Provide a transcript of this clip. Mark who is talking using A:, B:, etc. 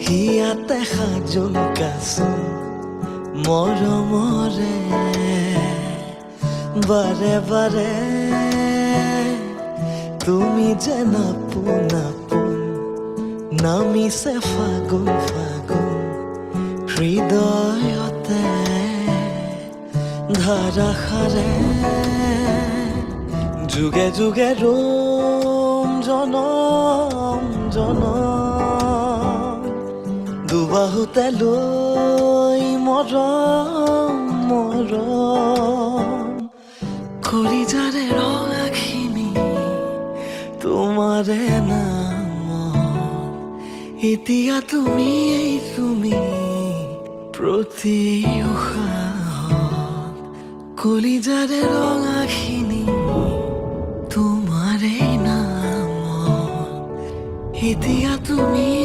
A: হিয়াতে সাজোন কাচোন মৰমৰে বাৰে বাৰে তুমি যে নাপোন আপোন নামিছে ফাগুন ফাগুন হৃদয়তে ধাৰাসাৰে যুগে যুগে ৰোম জনম জনম দুবাহুতে লৈ মৰম মৰম কলিজাৰে ৰঙাখিনি তোমাৰে নাম এতিয়া তুমি প্ৰতি উশাহত কলিজাৰে ৰঙাখিনি তোমাৰে নাম এতিয়া তুমি